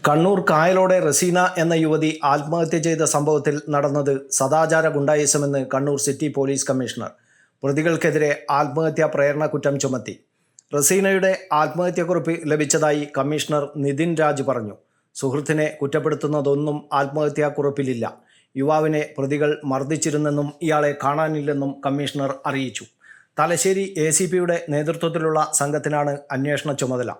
കണ്ണൂർ കായലോടെ റസീന എന്ന യുവതി ആത്മഹത്യ ചെയ്ത സംഭവത്തിൽ നടന്നത് സദാചാര ഗുണ്ടായിസമെന്ന് കണ്ണൂർ സിറ്റി പോലീസ് കമ്മീഷണർ. പ്രതികൾക്കെതിരെ ആത്മഹത്യാ പ്രേരണ കുറ്റം ചുമത്തി. റസീനയുടെ ആത്മഹത്യാക്കുറിപ്പ് ലഭിച്ചതായി കമ്മീഷണർ നിതിൻ രാജ് പറഞ്ഞു. സുഹൃത്തിനെ കുറ്റപ്പെടുത്തുന്നതൊന്നും ആത്മഹത്യാക്കുറിപ്പിലില്ല. യുവാവിനെ പ്രതികൾ മർദ്ദിച്ചിരുന്നെന്നും ഇയാളെ കാണാനില്ലെന്നും കമ്മീഷണർ അറിയിച്ചു. തലശ്ശേരി ACPയുടെ നേതൃത്വത്തിലുള്ള സംഘത്തിനാണ് അന്വേഷണ ചുമതല.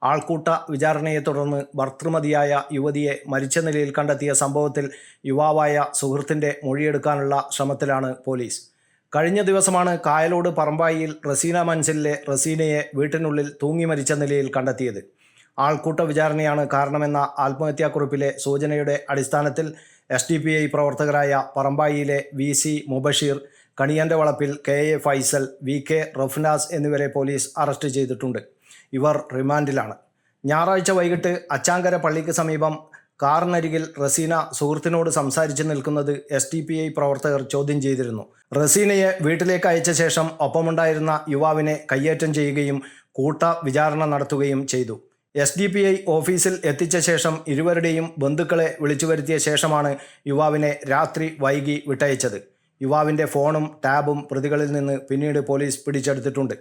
ആൾക്കൂട്ട വിചാരണയെ തുടർന്ന് ഭർതൃമതിയായ യുവതിയെ മരിച്ച നിലയിൽ കണ്ടെത്തിയ സംഭവത്തിൽ യുവാവായ സുഹൃത്തിൻ്റെ മൊഴിയെടുക്കാനുള്ള ശ്രമത്തിലാണ് പോലീസ്. കഴിഞ്ഞ ദിവസമാണ് കായലോട് പറമ്പായിയിൽ റസീന മൻസിലിലെ റസീനയെ വീട്ടിനുള്ളിൽ തൂങ്ങി മരിച്ച നിലയിൽ കണ്ടെത്തിയത്. ആൾക്കൂട്ട വിചാരണയാണ് കാരണമെന്ന ആത്മഹത്യാക്കുറിപ്പിലെ സൂചനയുടെ അടിസ്ഥാനത്തിൽ SDPI പ്രവർത്തകരായ പറമ്പായിയിലെ VC മുബഷീർ, കണിയൻ്റെ വളപ്പിൽ KA ഫൈസൽ, VK റഫ്നാസ് എന്നിവരെ പോലീസ് അറസ്റ്റ് ചെയ്തിട്ടുണ്ട്. ഇവർ റിമാൻഡിലാണ്. ഞായറാഴ്ച വൈകിട്ട് അച്ചാങ്കര പള്ളിക്ക് സമീപം കാറിനരികിൽ റസീന സുഹൃത്തിനോട് സംസാരിച്ച് നിൽക്കുന്നത് SDPI പ്രവർത്തകർ ചോദ്യം ചെയ്തിരുന്നു. റസീനയെ വീട്ടിലേക്ക് അയച്ച ശേഷം ഒപ്പമുണ്ടായിരുന്ന യുവാവിനെ കയ്യേറ്റം ചെയ്യുകയും കൂട്ട വിചാരണ നടത്തുകയും ചെയ്തു. SDPI ഓഫീസിൽ എത്തിച്ച ശേഷം ഇരുവരുടെയും ബന്ധുക്കളെ വിളിച്ചു വരുത്തിയ ശേഷമാണ് യുവാവിനെ രാത്രി വൈകി വിട്ടയച്ചത്. യുവാവിൻ്റെ ഫോണും ടാബും പ്രതികളിൽ നിന്ന് പിന്നീട് പോലീസ് പിടിച്ചെടുത്തിട്ടുണ്ട്.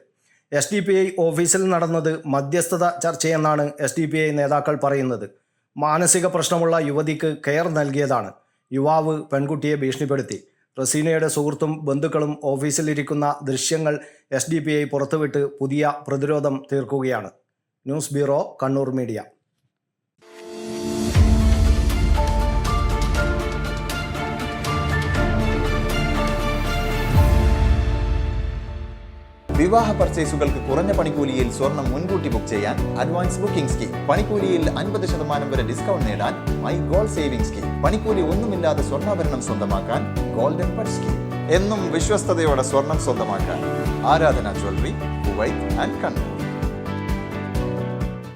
SDPI ഓഫീസിൽ നടന്നത് മധ്യസ്ഥത ചർച്ചയെന്നാണ് SDPI നേതാക്കൾ പറയുന്നത്. മാനസിക പ്രശ്നമുള്ള യുവതിക്ക് കെയർ നൽകിയതാണ്. യുവാവ് പെൺകുട്ടിയെ ഭീഷണിപ്പെടുത്തി. റസീനയുടെ സുഹൃത്തും ബന്ധുക്കളും ഓഫീസിലിരിക്കുന്ന ദൃശ്യങ്ങൾ SDPI പുറത്തുവിട്ട് പുതിയ പ്രതിരോധം തീർക്കുകയാണ്. News bureau, Kannur media. വിവാഹ പർച്ചേസുകൾക്ക് കുറഞ്ഞ പണിക്കൂലിയിൽ സ്വർണം മുൻകൂട്ടി ബുക്ക് ചെയ്യാൻ അഡ്വാൻസ് ബുക്കിംഗ് സ്കീം. പണിക്കൂലിയിൽ 50% വരെ ഡിസ്കൗണ്ട് നേടാൻ മൈ ഗോൾഡ് സേവിംഗ് സ്കീം. പണിക്കൂലി ഒന്നുമില്ലാതെ സ്വർണ്ണാഭരണം സ്വന്തമാക്കാൻ ഗോൾഡൻ പട്ട് സ്കീം. എന്നും വിശ്വസ്തയോടെ സ്വർണം സ്വന്തമാക്കാൻ ആരാധന ജ്വല്ലറി, കുവൈറ്റ് ആൻഡ് കണ്ണൂർ.